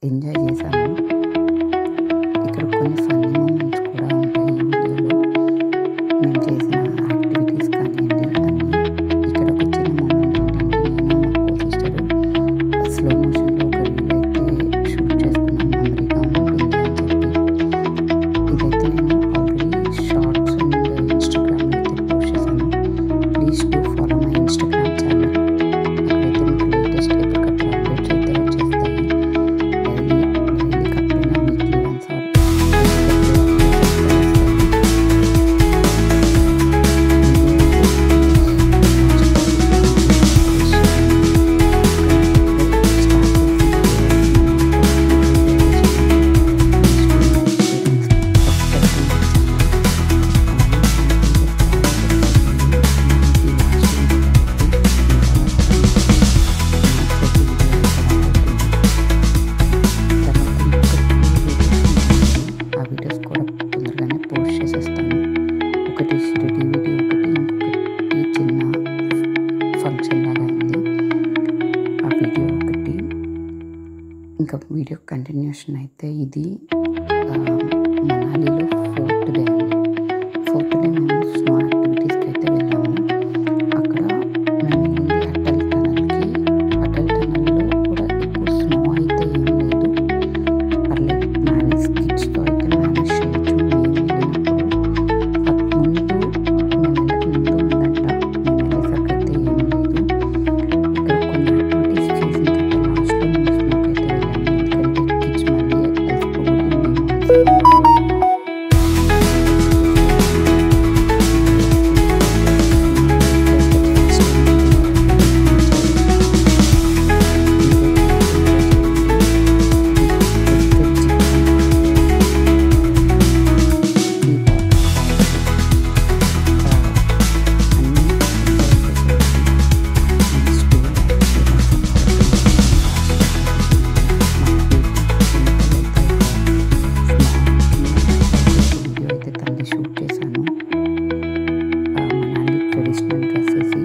Enjoy చేశాము. ఇక్కడ కొన్ని ఫన్నీ మూమెంట్స్ కూడా ఉంటాయి ఈ వీడియోలో. మేము చేసిన యాక్టివిటీస్ కానివ్వండి అన్నీ. ఇక్కడ ఒక చిన్న మూమెంట్ ఏంటంటే నేను మా కో సిస్టరు స్లో మోషన్లో ఒక రీల్ అయితే షూట్ చేసుకున్నాం, మెమరీగా ఉంటుంది అని చెప్పి. ఇదైతే నేను ఆల్రెడీ షార్ట్స్ అండ్ ఇన్స్టాగ్రామ్లో అయితే పోస్ట్ చేశాను. Please do follow my Instagram channel. అక్కడైతే మీకు లేటెస్ట్ ఎప్పటికప్పుడు అప్డేట్స్ అయితే వచ్చేస్తాయి. డైలీ కాకపోయినా వీక్లీ వన్స్ ఆర్ ఆ వీడియోస్ కూడా తొందరగానే పోస్ట్ చేసేస్తాను. ఒకటి షిరిడి వీడియో, ఇంకొకటి చిన్న ఫంక్షన్ లాగా అయింది ఆ వీడియో ఒకటి. ఇంకా వీడియో కంటిన్యూషన్ అయితే ఇది మనాలిలో 4th డే అండి. 4th డే మేము స్నో యాక్టివిటీస్కి అయితే వెళ్ళాము. అక్కడ మేము వెళ్ళింది అటల్ టనల్కి. అటల్ టనల్లో కూడా ఎక్కువ స్నో అయితే ఏం లేదు, పర్లేదు, మేనేజ్ కిడ్స్తో అయితే మేనేజ్ చేయొచ్చు. మేము వెళ్ళినప్పుడు మేము వెళ్ళక ముందు ఉందంట, మేము వెళ్ళేసరికి అయితే ఏం లేదు. ఇక్కడ కొన్ని యాక్టివిటీస్ చేసిన తర్వాత లాస్ట్లో మేము స్నోకి అయితే వెళ్ళాము, ఎందుకంటే కిడ్స్ మళ్ళీ అలసిపోకూడదు. మేము వీడియో అయితే తనది షూట్ చేశాను. మనాలి ట్రెడిషనల్ డ్రెస్ వేసి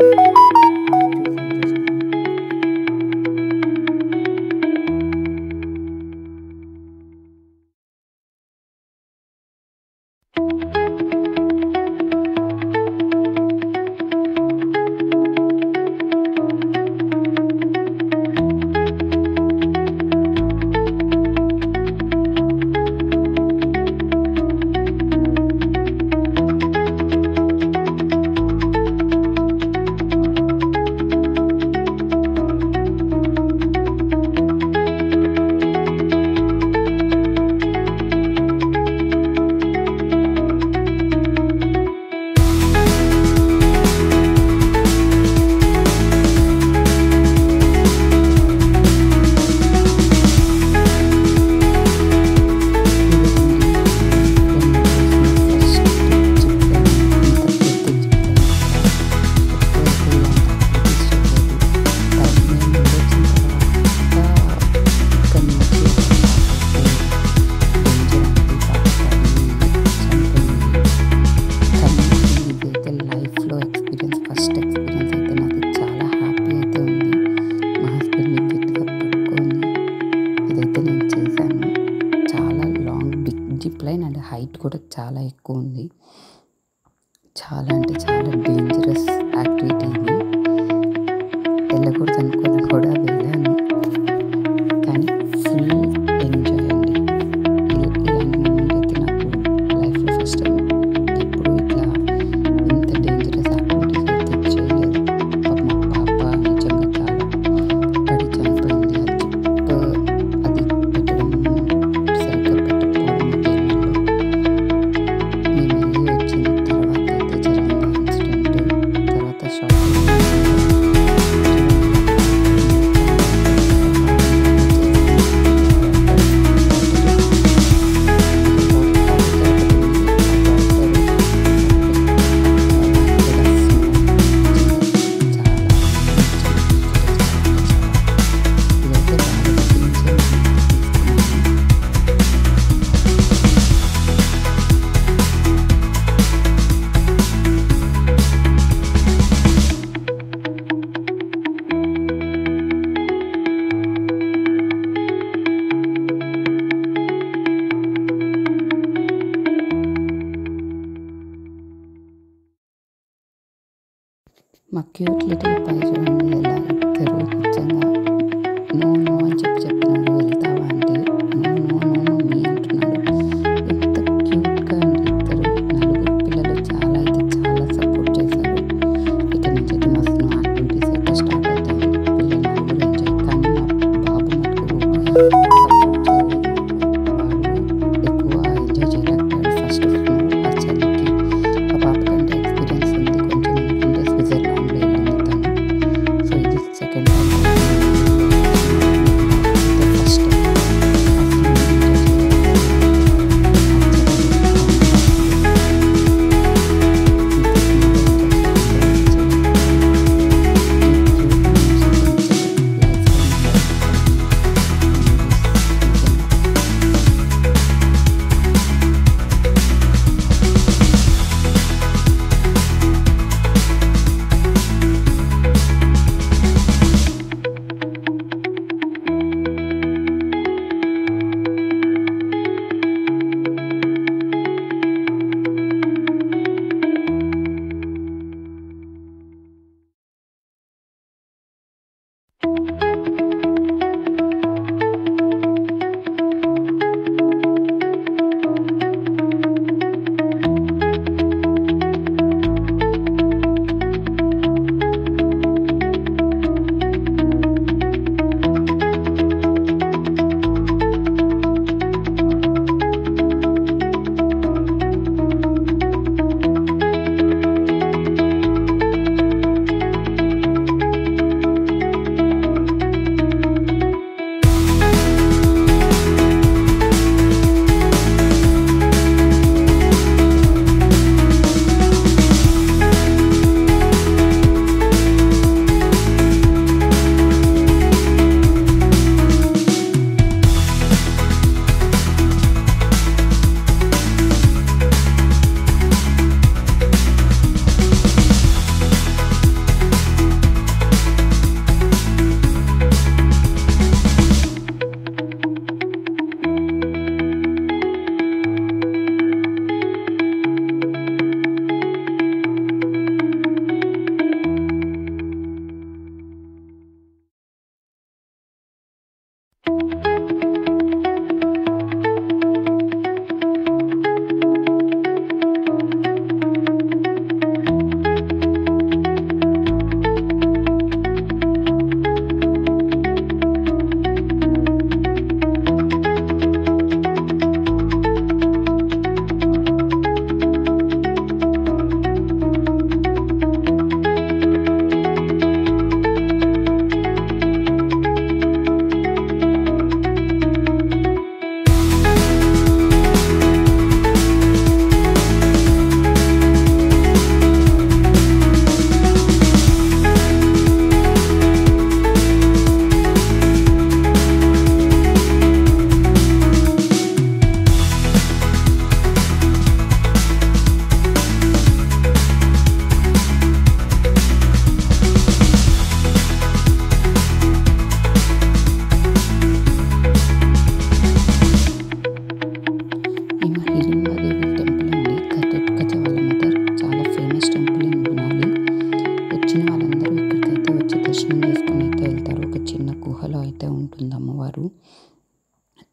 ఫస్ట్ ఎక్స్పీరియన్స్ అయితే నాకు చాలా హ్యాపీ అయితే ఉంది. మా హస్బెండ్ని గట్టిగా పట్టుకొని ఇదైతే నేను చేశాను. చాలా long big zip line and height కూడా చాలా ఎక్కువ ఉంది. చాలా అంటే చాలా డేంజరస్ యాక్టివిటీ ఇది. వెళ్ళకూడదు అనుకుని కూడా వెళ్ళాను, కానీ ఫుల్ ఎంజాయ్ అండి. ఇలాంటి మూమెంట్ అయితే నాకు లైఫ్లో ఫస్ట్ టైం. ఎప్పుడు ఇట్లా ఇంత డేంజరస్ యాక్టివిటీస్ అయితే చేయలేదు. పాపం మా పాప నిజంగా చాలా పడి చనిపోయింది. ఆ జిప్ అది పెట్టడం సరిగ్గా పెట్టకపోవడం గేమ్లో. మేము వెళ్ళి వచ్చిన తర్వాత అయితే జరిగిన ఇన్సిడెంట్ తర్వాత షాక్ క్యూట్ లిటిల్ పై చూడండి ఎలా ఇద్దరు నిజంగా నో నో అని చెప్పినాడు. వెళ్తావా అంటే నో నో నో మమ్మీ అంటున్నాడు. ఎంత క్యూట్గా అండి ఇద్దరు. నలుగురు పిల్లలు చాలా అయితే చాలా సపోర్ట్ చేశారు. ఇక్కడ నుంచి అయితే మస్తు యాక్టివిటీస్ అయితే స్టార్ట్ అవుతాయి. పిల్లలు నలుగురు ఎంజాయ్. కానీ మా బాబు మటుకు సపోర్ట్ చేయలేదు. వాడు ఎక్కువ ఎంజాయ్ చేయలేకపోయాడు ఫస్ట్ ఆ చలికి. మా పాప కంటే ఎక్స్పీరియన్స్ ఉంది కొంచెం, ఎందుకంటే స్విట్జర్లాండ్లో వెళ్ళింది తను. సో ఇది సెకండ్ టైం ఫస్ట్ టైం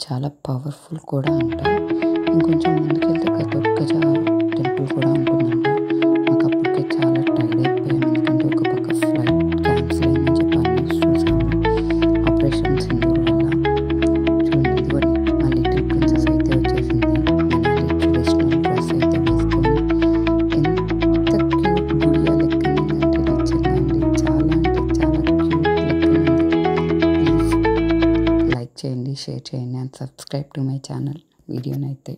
చాలా పవర్ఫుల్ కూడా అంట. ఇంకొంచెం ముందుకెళ్తే గజ టెంపుల్ కూడా ఉంటుందంట. మాకు అప్పటికే చాలా టైర్డ్ అయిపోయాం, ఎందుకంటే ఒక పక్క ఫ్లైట్ క్యాన్సిల్ అయిందని చెప్పి న్యూస్ చూసాము ఆపరేషన్ సింధూర్ వల్ల. చూడండి ఇదిగోండి మా లిటిల్ ప్రిన్సెస్ అయితే వచ్చేసింది. మనాలి ట్రెడిషనల్ డ్రెస్ అయితే వేసుకొని ఎంత క్యూట్ గుడియా లెక్కనంటే నిజంగా అండి, చాలా అంటే చాలా క్యూట్ లెక్కనుంది. ప్లీజ్ లైక్ చేయండి, షేర్ చేయండి and subscribe to my channel వీడియోనైతే.